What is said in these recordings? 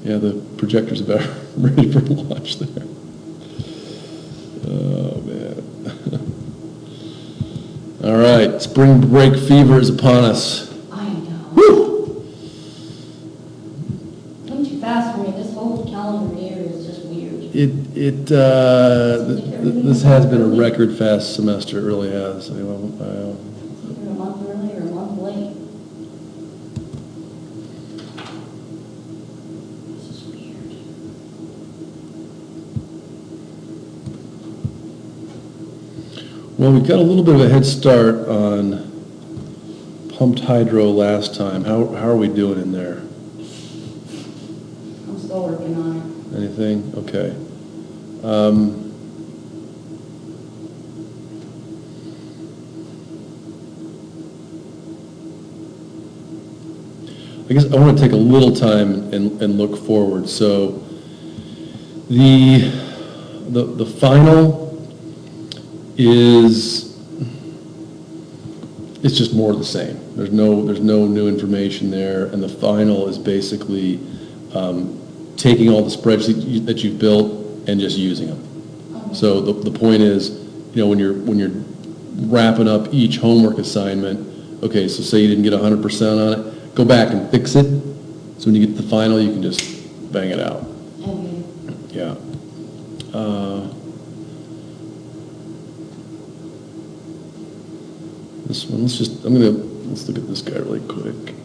Yeah, the projector's about ready for launch there. Oh, man. All right, spring break fever is upon us. I know. Woo! Come too fast for me. This whole calendar year is just weird. This has been a record fast semester, it really has. Either a month early or a month late. This is weird. Well, we got a little bit of a head start on pumped hydro last time. How are we doing in there? I'm still working on it. Anything? Okay. I guess I want to take a little time and look forward. So the final is, it's just more of the same. There's no new information there, and the final is basically taking all the spreadsheets that you've built and just using them. Okay. So the point is, when you're wrapping up each homework assignment, okay, so say you didn't get 100% on it, go back and fix it. So when you get to the final, you can just bang it out. Okay. Yeah. This one, let's look at this guy really quick.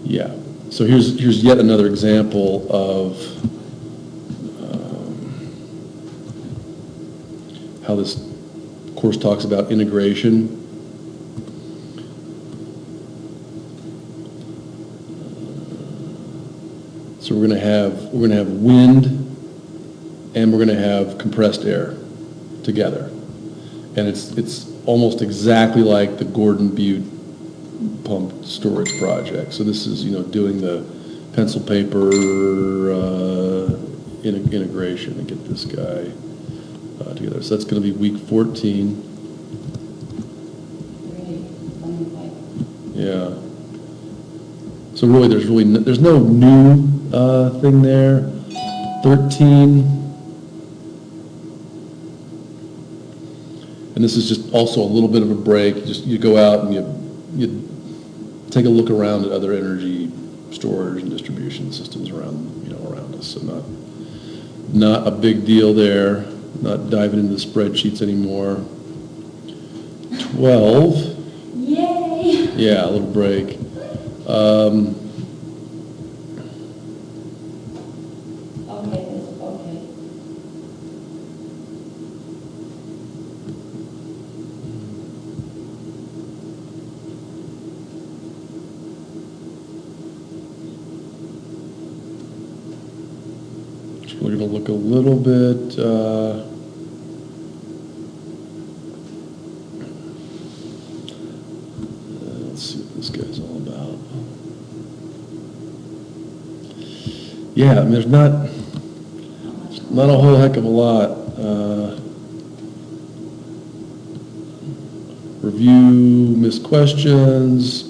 Yeah. So here's yet another example of how this course talks about integration. So we're going to have wind, and we're going to have compressed air together, and it's almost exactly like the Gordon Butte pumped storage project. So this is doing the pencil paper integration to get this guy together. So that's going to be week 14. Yeah. So really, there's no new thing there. 13, and this is just also a little bit of a break. You go out and you take a look around at other energy storage and distribution systems around us. So not a big deal there. Not diving into the spreadsheets anymore. 12. Yay! Yeah, a little break. Okay. We're going to look a little bit. Let's see what this guy's all about. Yeah, I mean, there's not a whole heck of a lot. Review missed questions.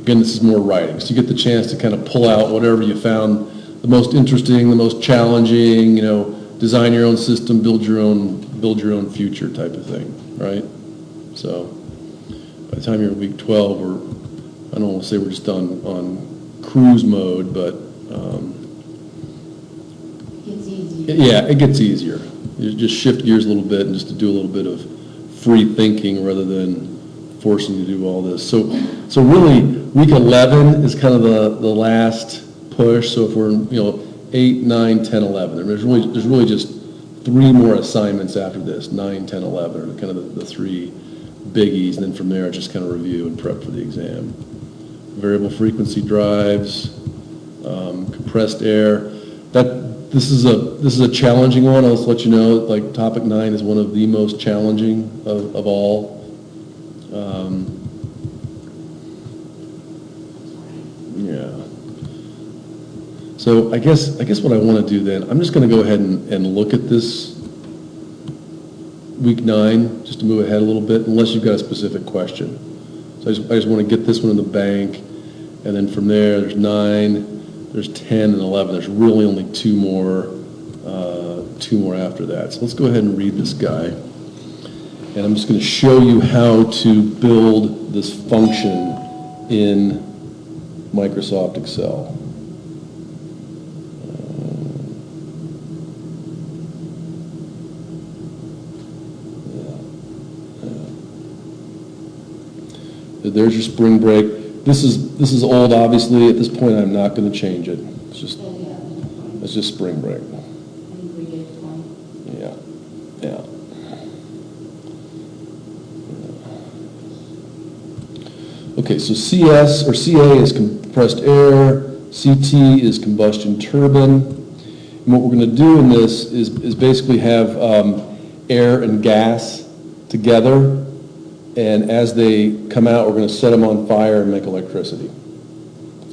Again, this is more writing, so you get the chance to kind of pull out whatever you found the most interesting, the most challenging, design your own system, build your own future type of thing, right? So by the time you're in week 12, I don't want to say we're just on cruise mode, but It gets easier. yeah, it gets easier. You just shift gears a little bit and just to do a little bit of free thinking rather than forcing you to do all this. So really, week 11 is kind of the last push. So if we're 8, 9, 10, 11, there's really just 3 more assignments after this. 9, 10, 11 are kind of the 3 biggies, and then from there, just kind of review and prep for the exam. Variable frequency drives, compressed air. This is a challenging one. I'll just let you know. Like topic 9 is one of the most challenging of all. Yeah. So I guess what I want to do then, I'm just going to go ahead and look at this week 9, just to move ahead a little bit, unless you've got a specific question. So I just want to get this one in the bank, and then from there, there's 9, there's 10, and 11. There's really only two more after that. So let's go ahead and read this guy. And I'm just going to show you how to build this function in Microsoft Excel. There's your spring break. This is old, obviously. At this point, I'm not going to change it. It's just spring break. I think we did 20. Yeah, yeah. Okay, so CS or CA is compressed air, CT is combustion turbine. And what we're going to do in this is basically have air and gas together, and as they come out, we're going to set them on fire and make electricity.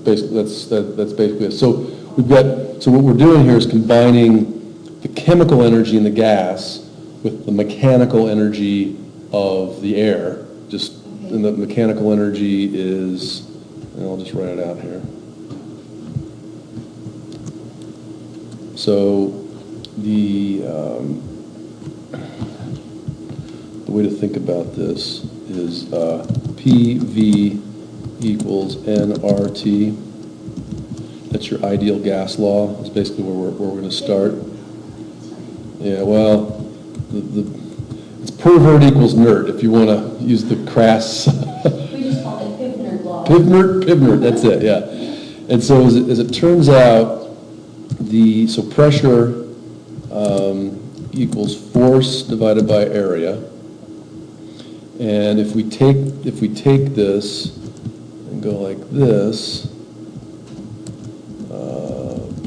That's basically it. So what we're doing here is combining the chemical energy in the gas with the mechanical energy of the air. And the mechanical energy is, and I'll just write it out here. So the way to think about this is PV equals nRT. That's your ideal gas law. That's basically where we're going to start. Yeah, well, it's pervert equals nerd, if you want to use the crass. We just call it Pivnert law. Pivnert, that's it, yeah. And so as it turns out, so pressure equals force divided by area. And if we take this and go like this,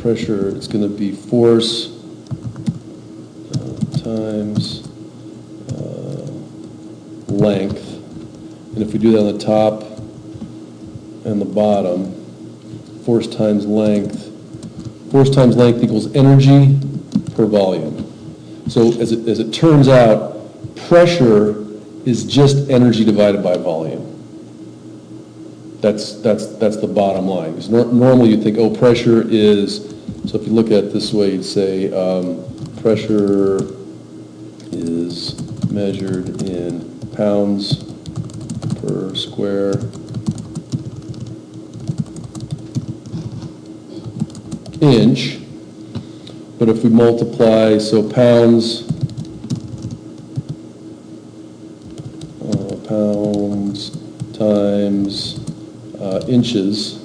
pressure, it's going to be force times length. And if we do that on the top and the bottom, force times length equals energy per volume. So as it turns out, pressure is just energy divided by volume. That's the bottom line. Because normally you think, oh, pressure is, so if you look at it this way, you'd say pressure is measured in pounds per square inch. But if we multiply, so pounds times inches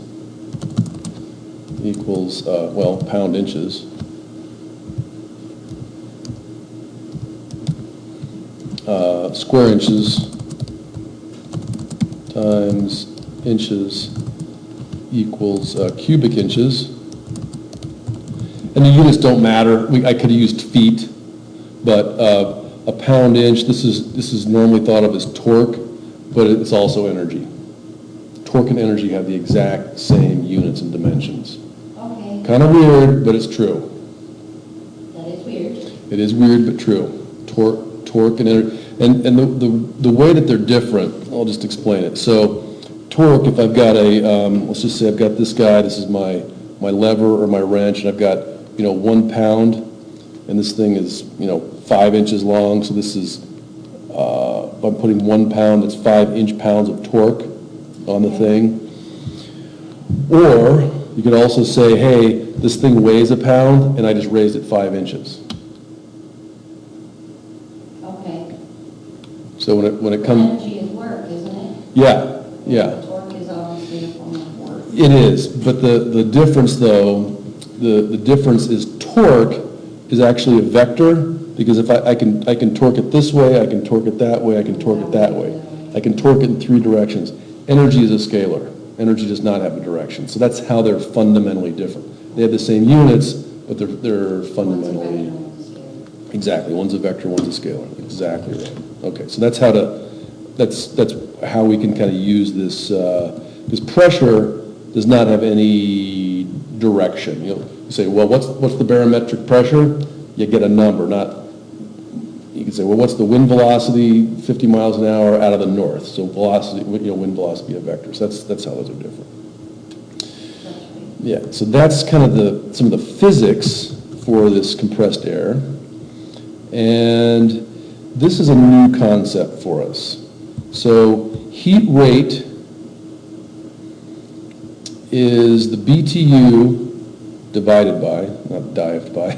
equals, pound inches. Square inches times inches equals cubic inches. And the units don't matter. I could have used feet, but a pound inch, this is normally thought of as torque, but it's also energy. Torque and energy have the exact same units and dimensions. Okay, Kind of weird, but it's true. that is weird. It is weird, but true. Torque and energy. And the way that they're different, I'll just explain it. So torque, if I've got let's just say I've got this guy, this is my lever or my wrench, and I've got, 1 pound, and this thing is, 5 inches long, so this is, if I'm putting 1 pound, that's 5 inch-pounds of torque on the thing. Or you could also say, hey, this thing weighs a pound, and I just raised it 5 inches. Okay. So when it comes, Energy is work, isn't it? yeah. Torque is obviously a form of work. It is, but the difference though, the difference is torque is actually a vector, because if I can torque it this way, I can torque it that way, I can torque it that way. I can torque it in 3 directions. Energy is a scalar. Energy does not have a direction. So that's how they're fundamentally different. They have the same units, but they're fundamentally, exactly, one's a vector, one's a scalar. Exactly right. Okay, so that's how we can kind of use this, because pressure does not have any direction. You say, well, what's the barometric pressure? You get a number, not, you could say, well, what's the wind velocity 50 miles an hour out of the north? So velocity, wind velocity of vectors. That's how those are different. Yeah, so that's kind of some of the physics for this compressed air. And this is a new concept for us. So heat rate is the BTU divided by, not dived by.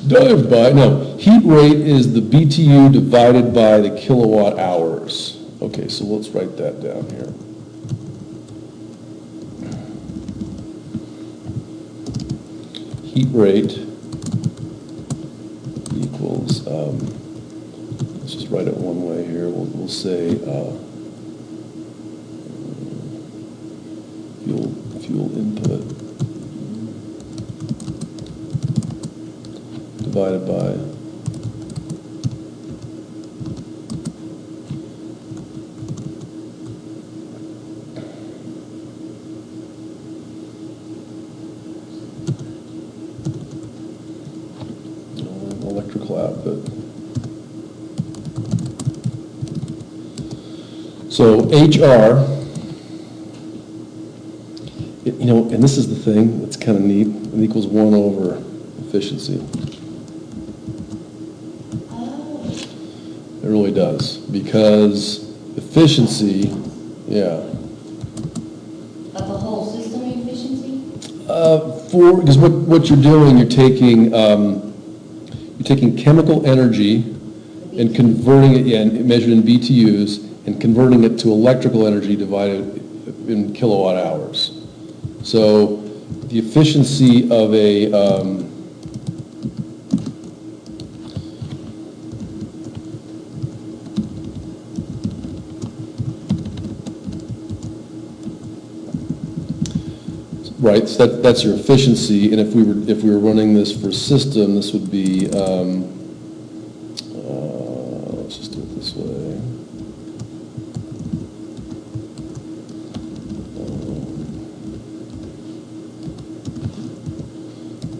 Dived by, no. Heat rate is the BTU divided by the kilowatt hours. Okay, so let's write that down here. Heat rate equals, let's just write it one way here. We'll say fuel input divided by electrical output. So HR, and this is the thing that's kind of neat, it equals 1 over efficiency. It really does, because efficiency, yeah. Of the whole system efficiency? Because what you're doing, you're taking chemical energy and converting it, and measured in BTUs, and converting it to electrical energy divided in kilowatt hours. So the efficiency of a right, so that's your efficiency, and if we were running this for system, this would be let's just do it this way.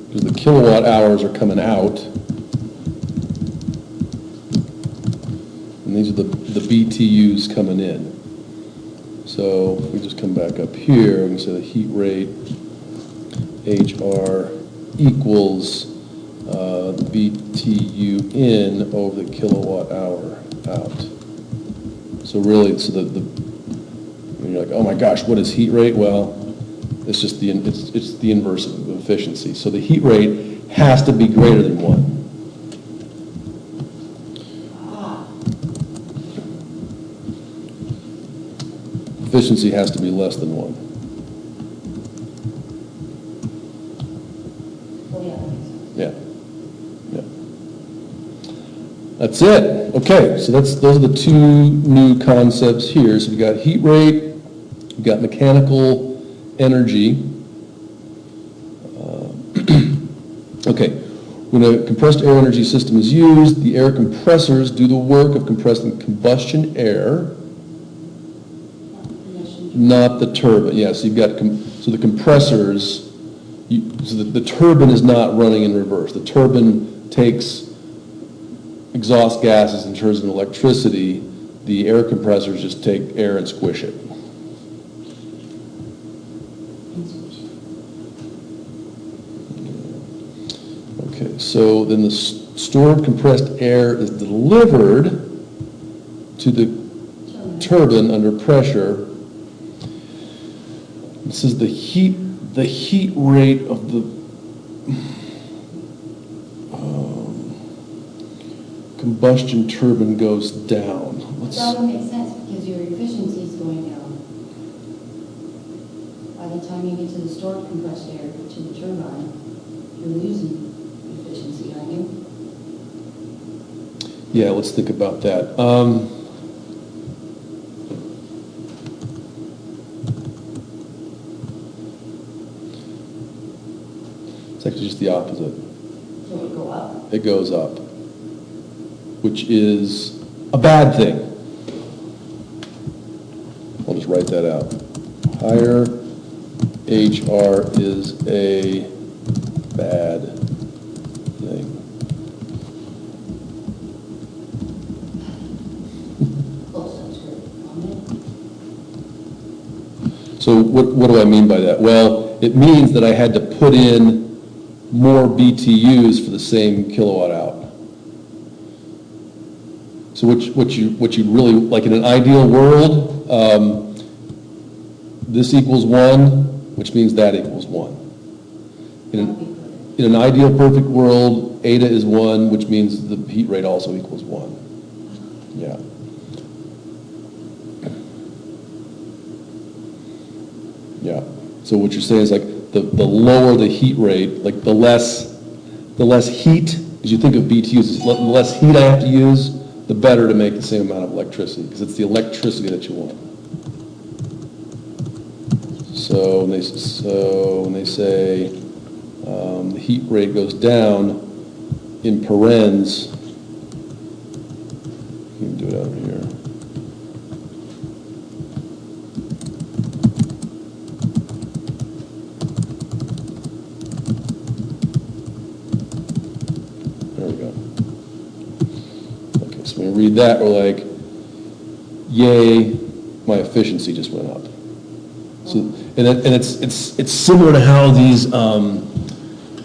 Because the kilowatt hours are coming out, and these are the BTUs coming in. So if we just come back up here, we can say the heat rate, HR, equals BTU in over the kilowatt hour out. So really, when you're like, oh my gosh, what is heat rate? Well, it's just it's the inverse of efficiency. So the heat rate has to be greater than 1. Efficiency has to be less than 1. Yeah. Yeah. That's it. Okay, so those are the 2 new concepts here. So we've got heat rate, we've got mechanical energy. Okay, when a compressed air energy system is used, the air compressors do the work of compressing combustion air, not the turbine. Yeah, so you've got, so the compressors, so the turbine is not running in reverse. The turbine takes exhaust gases and turns into electricity. The air compressors just take air and squish it. Okay, so then the stored compressed air is delivered to the turbine under pressure. This is the heat rate of the combustion turbine goes down. That doesn't make sense because your efficiency is going down. By the time you get to the stored compressed air, to the turbine, you're losing efficiency, aren't you? Yeah, let's think about that. It's actually just the opposite. So it would go up? It goes up, which is a bad thing. I'll just write that out. Higher HR is a bad thing. So what do I mean by that? Well, it means that I had to put in more BTUs for the same kilowatt hour. So what you really, like in an ideal world, this equals 1, which means that equals 1. In an ideal perfect world, eta is 1, which means the heat rate also equals 1. Yeah. Yeah. So what you're saying is like the lower the heat rate, like the less heat, as you think of BTUs, the less heat I have to use, the better to make the same amount of electricity, because it's the electricity that you want. So when they say the heat rate goes down in parens, you can do it out here. There we go. Okay, so when we read that, we're like, yay, my efficiency just went up. So, and it's similar to how these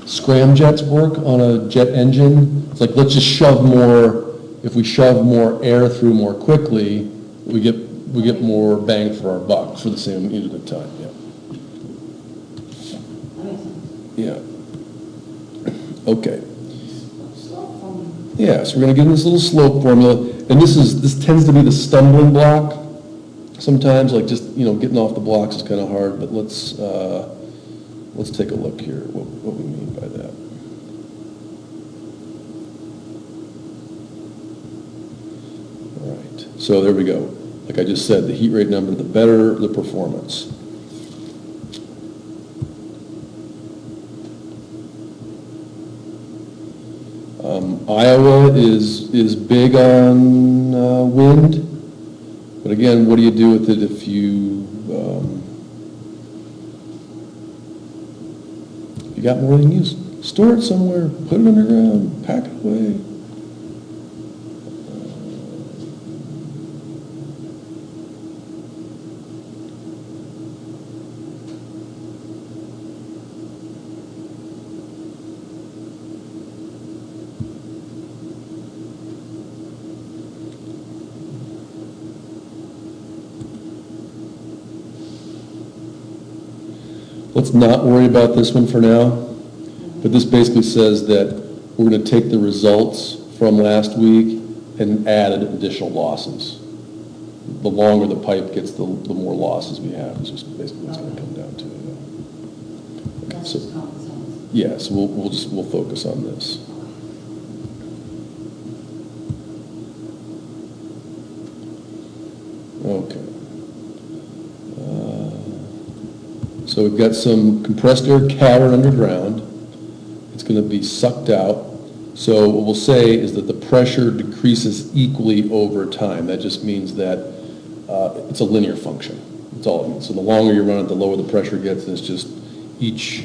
scramjets work on a jet engine. It's like, let's just shove more. If we shove more air through more quickly, we get more bang for our buck for the same unit of time. Yeah. That makes sense. Yeah. Okay. Slope formula. Yeah. So we're going to get this little slope formula, and this tends to be the stumbling block. Sometimes, like just getting off the blocks is kind of hard, but let's take a look here. What we mean by that. All right. So there we go. Like I just said, the heat rate number, the better the performance. Iowa is big on wind. But again, what do you do with it if you got more than you use? Store it somewhere, put it underground, pack it away. Let's not worry about this one for now, but this basically says that we're going to take the results from last week and add additional losses. The longer the pipe gets, the more losses we have. It's just basically what's going to come down to. Okay, That's so just common sense. yeah, so we'll focus on this. Okay. So we've got some compressed air cavern underground. It's going to be sucked out. So what we'll say is that the pressure decreases equally over time. That just means that it's a linear function. That's all it means. So the longer you run it, the lower the pressure gets, and it's just each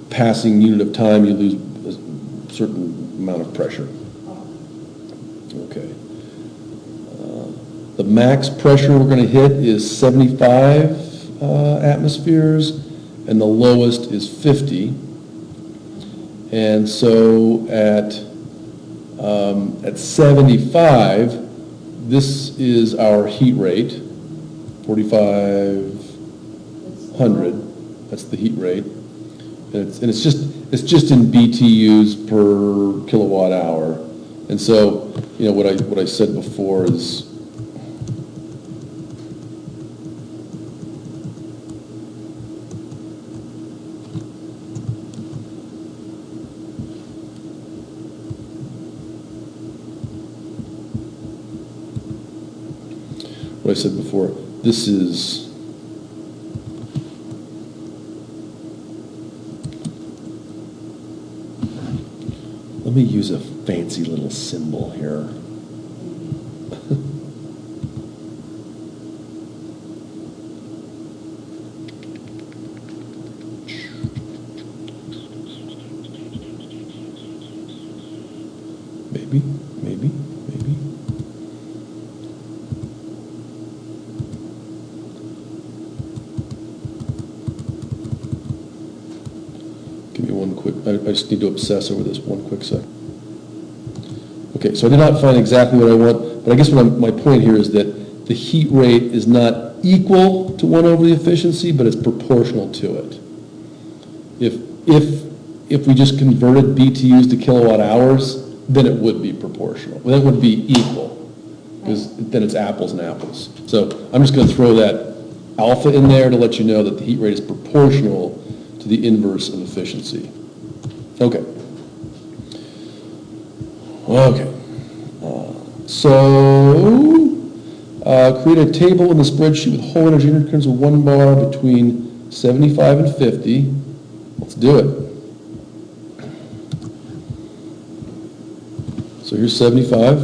passing unit of time you lose a certain amount of pressure. Okay. The max pressure we're going to hit is 75 atmospheres, and the lowest is 50. And so at 75, this is our heat rate, 4,500. That's the heat rate, and it's just in BTUs per kilowatt hour. And so what I said before is. What I said before, this is let me use a fancy little symbol here. Maybe. just need to obsess over this one quick sec. Okay, so I did not find exactly what I want, but I guess my point here is that the heat rate is not equal to 1 over the efficiency, but it's proportional to it. If we just converted BTUs to kilowatt hours, then it would be proportional. Then it would be equal, because then it's apples and apples. So I'm just going to throw that alpha in there to let you know that the heat rate is proportional to the inverse of efficiency. Okay. Okay. Create a table in the spreadsheet with whole energy intercurrents of 1 bar between 75 and 50. Let's do it. So here's 75,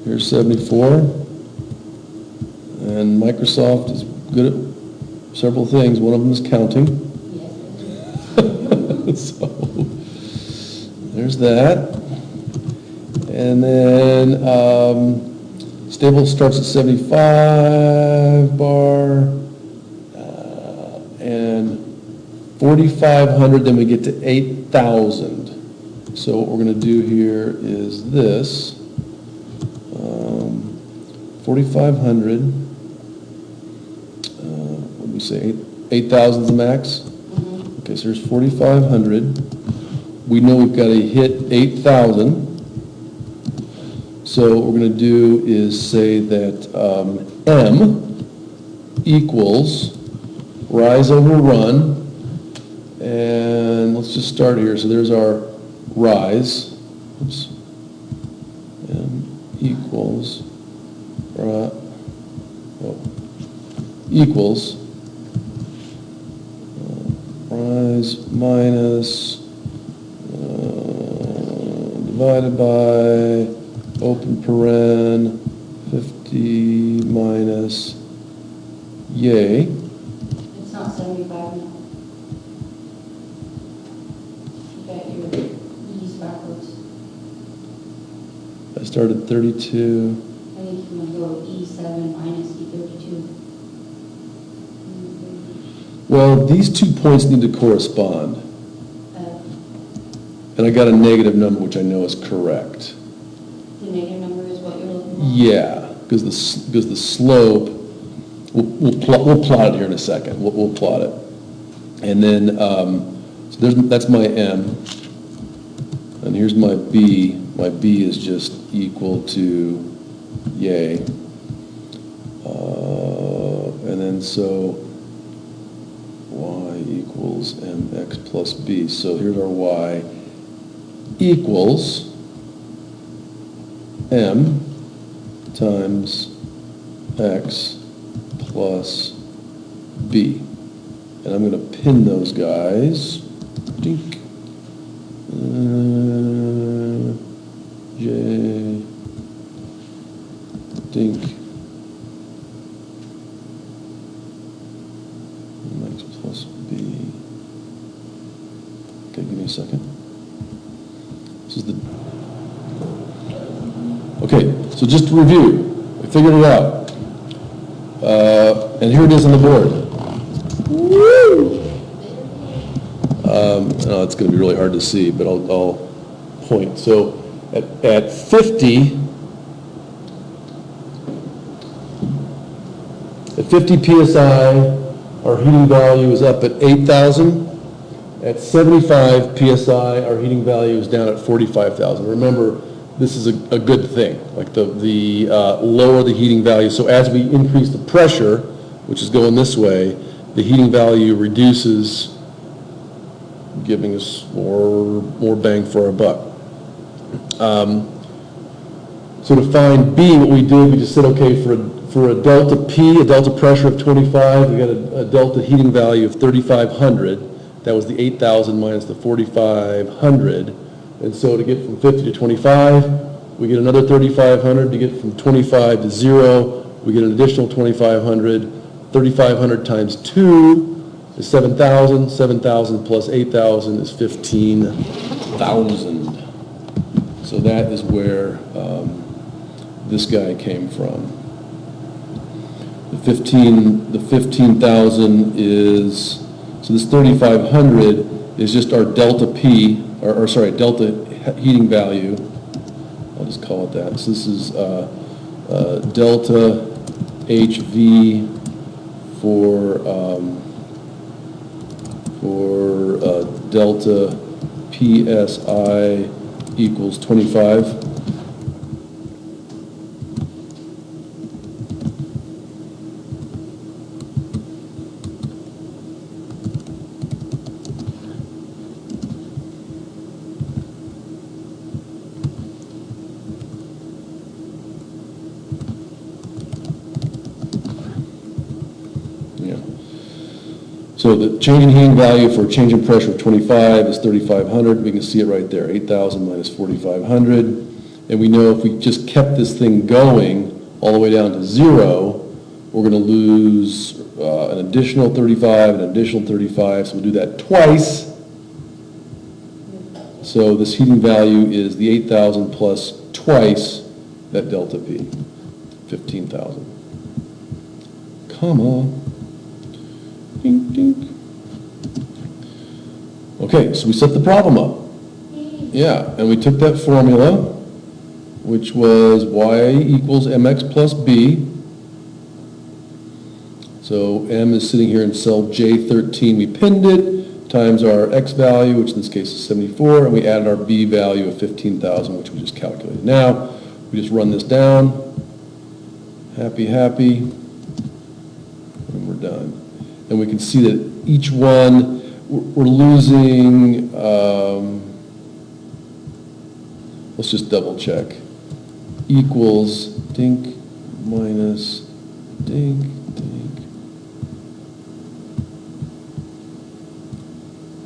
here's 74, and Microsoft is good at several things. One of them is counting. Yes. So there's that. And then stable starts at 75 bar, and 4,500, then we get to 8,000. So what we're going to do here is this, 4,500, what do we say, 8,000 is the max? Mm-hmm. Okay, so here's 4,500. We know we've got to hit 8,000. So what we're going to do is say that M equals rise over run, and let's just start here. So there's our rise. Oops. M equals rise minus divided by open paren 50 minus yay. It's not 75 now. You got your E's backwards. I started 32. I think you want to go E7 minus E32. Well, these 2 points need to correspond. And I got a negative number, which I know is correct. The negative number is what you're looking for? Yeah, because the slope, we'll plot it here in a second. We'll plot it. And then, so that's my M. And here's my B. My B is just equal to yay. And then so y equals mx plus b. So here's our y equals m times x plus b. And I'm going to pin those guys. Dink. J. Dink. X plus b. Okay, give me a second. This is the... Okay, so just to review, I figured it out. And here it is on the board. Woo! No, it's going to be really hard to see, but I'll point. So at 50, psi, our heating value is up at 8,000. At 75 psi, our heating value is down at 45,000. Remember, this is a good thing. Like the lower the heating value. So as we increase the pressure, which is going this way, the heating value reduces, giving us more bang for our buck. So to find B, what we did, we just said, okay, for a delta P, a delta pressure of 25, we got a delta heating value of 3,500. That was the 8,000 minus the 4,500. And so to get from 50 to 25, we get another 3,500. To get from 25 to 0, we get an additional 2,500. 3,500 times 2 is 7,000. 7,000 plus 8,000 is 15,000. So that is where this guy came from. The 15,000 is, so this 3,500 is just our delta P, or sorry, delta heating value. I'll just call it that. So this is delta HV for delta PSI equals 25. So the change in heating value for change in pressure of 25 is 3,500. We can see it right there, 8,000 minus 4,500. And we know if we just kept this thing going all the way down to 0, we're going to lose an additional 35, an additional 35. So we'll do that twice. So this heating value is the 8,000 plus twice that delta P, 15,000. Come on. Dink, dink. Okay, so we set the problem up. Yeah, and we took that formula, which was y equals mx plus b. So m is sitting here in cell J13. We pinned it, times our x value, which in this case is 74, and we added our b value of 15,000, which we just calculated. Now, we just run this down. Happy, happy. And we're done. And we can see that each one, we're losing, let's just double check, equals dink minus dink, dink.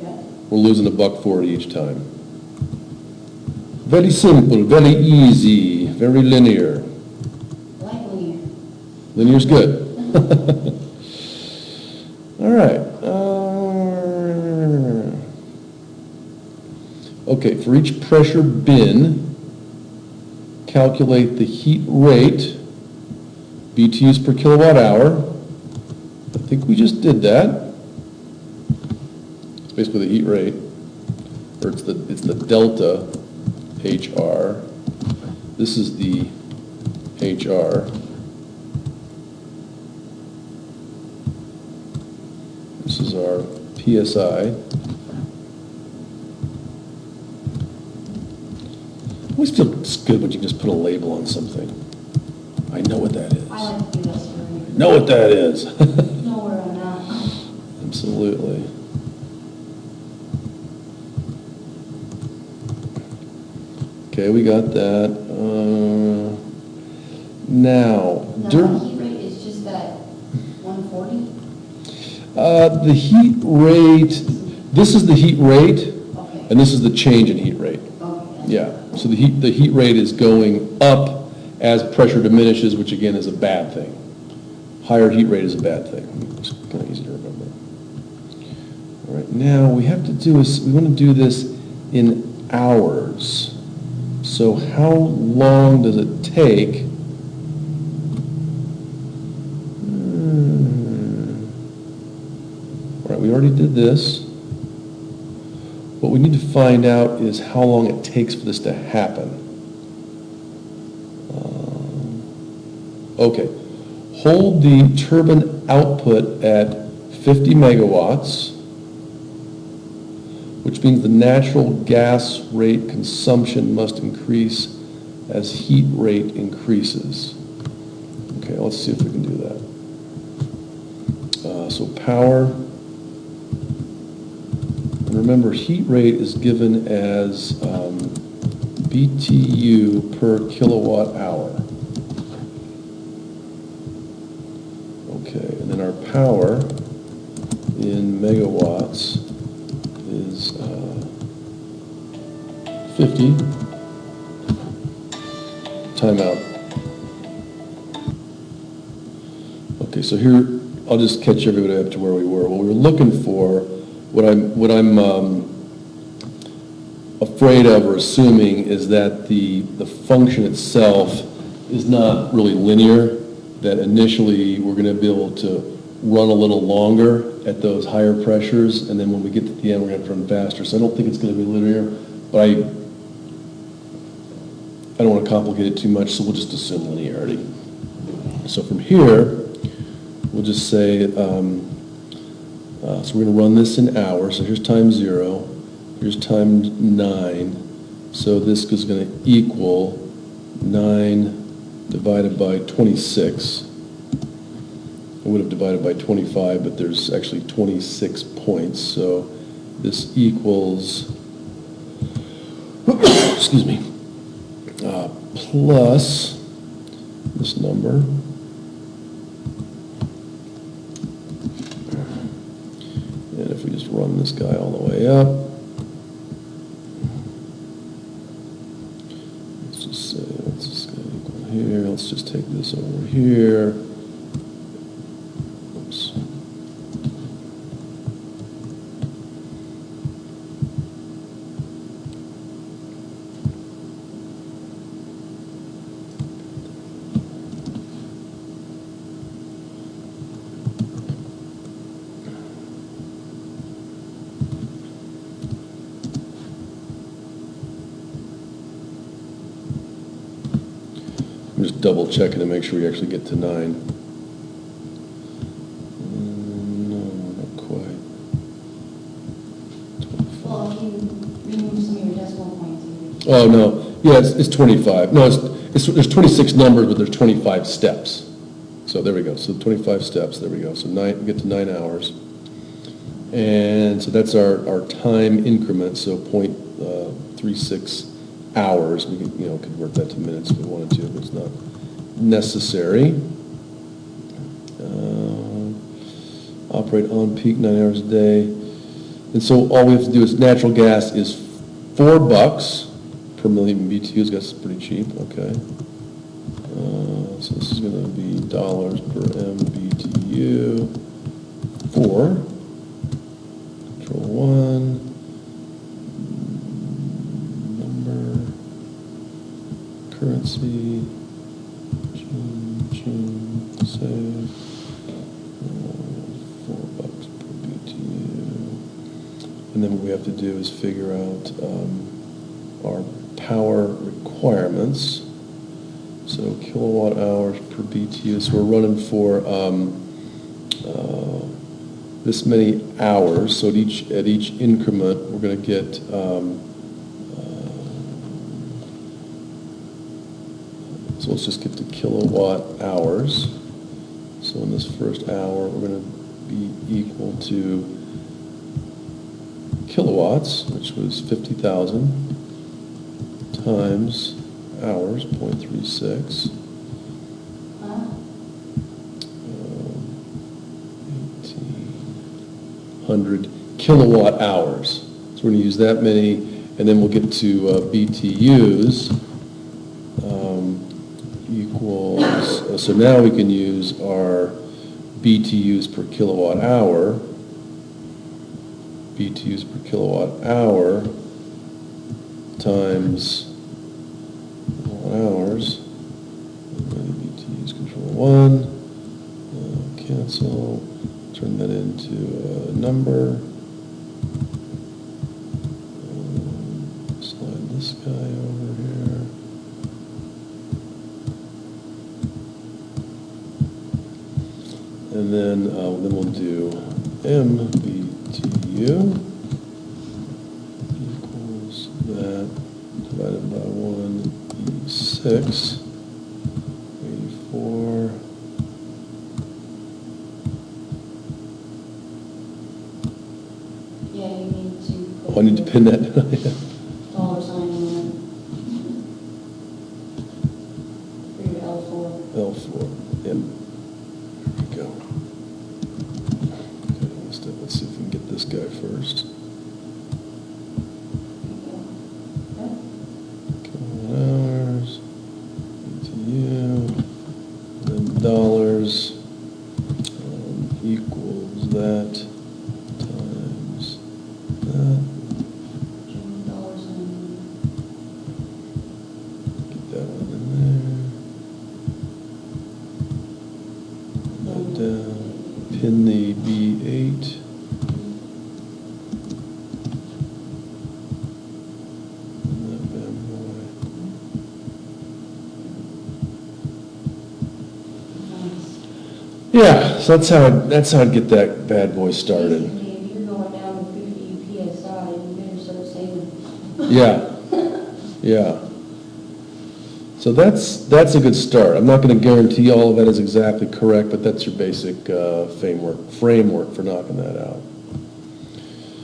Yeah. We're losing $1.40 each time. Very simple, very easy, very linear. I like linear. Linear's good. All right. Okay, for each pressure bin, calculate the heat rate, BTUs per kilowatt hour. I think we just did that. It's basically the heat rate, or it's the delta HR. This is the HR. This is our PSI. I always feel it's good when you just put a label on something. I know what that is. I like to do that story. Know what that is. Know where I'm at. Absolutely. Okay, we got that. Now, Now, the heat rate is just that 140? the heat rate, this is the heat rate, Okay. and this is the change in heat rate. Okay. Yeah, so the heat rate is going up as pressure diminishes, which again is a bad thing. Higher heat rate is a bad thing. It's kind of easy to remember. All right, now we have to do is, we want to do this in hours. So how long does it take? All right, we already did this. What we need to find out is how long it takes for this to happen. Okay, hold the turbine output at 50 megawatts, which means the natural gas rate consumption must increase as heat rate increases. Okay, let's see if we can do that. So power, and remember heat rate is given as BTU per kilowatt hour. Okay, and then our power in megawatts is 50. Timeout. Okay, so here I'll just catch everybody up to where we were. What we were looking for, what I'm afraid of or assuming is that the function itself is not really linear. That initially we're going to be able to run a little longer at those higher pressures, and then when we get to the end, we're gonna have to run faster. So I don't think it's gonna be linear, but I don't wanna complicate it too much, so we'll just assume linearity. So from here, we'll just say, so we're gonna run this in hours, so here's time 0, here's time 9, so this is gonna equal 9 divided by 26. I would have divided by 25, but there's actually 26 points, so this equals, excuse me, plus this number. And if we just run this guy all the way up, let's just say, what's this guy equal here? Let's just take this over here. Oops. I'm just double checking to make sure we actually get to 9. No, not quite. Well, if you remove some of your decimal points. Oh, no, yeah, it's 25. No, there's 26 numbers, but there's 25 steps. So there we go, so 25 steps, there we go. So we get to 9 hours. And so that's our time increment, so 0.36 hours. We can, convert that to minutes if we wanted to, but it's not necessary. Operate on peak 9 hours a day. And so all we have to do is natural gas is $4 per million BTUs. That's pretty cheap, okay. So this is going to be dollars per MBTU. 4. Control 1. Currency, save, $4 per BTU. And then what we have to do is figure out our power requirements. So kilowatt hours per BTU. So we're running for this many hours. So at each increment, we're going to get so let's just get to kilowatt hours. So in this first hour, we're going to be equal to kilowatts, which was 50,000, times hours, 0.36. 1,800 kilowatt hours. So we're going to use that many, and then we'll get to BTUs. Equals, so now we can use our BTUs per kilowatt hour, BTUs per kilowatt hour times hours, BTUs control 1, cancel, turn that into a number, slide this guy over here. And then we'll do MBTU equals that divided by 1E6, 84. Yeah, you need to. Oh, I need to pin that. Dollar sign on it. For your L4. L4, M. There we go. Okay, let's see if we can get this guy first. Kilowatt hours, BTU, and then dollars equals that times that. Dollar sign. Get that one in there. That down. in the B8. That bad boy. Yeah, so that's how I'd get that bad boy started. Basically, if you're going down to 50 PSI, you better start saving. Yeah, yeah. So that's a good start. I'm not going to guarantee all of that is exactly correct, but that's your basic framework for knocking that out.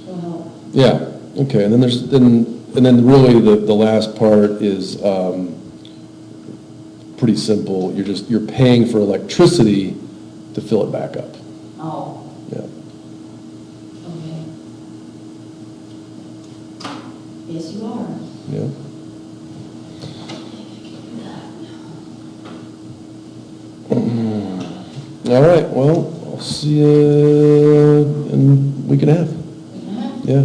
Will help. Yeah, okay, and then really the last part is pretty simple. You're paying for electricity to fill it back up. Oh, Yeah. okay. Yes, you are. Yeah. All right, well, I'll see you in a week and a half. Week and a half. Yeah.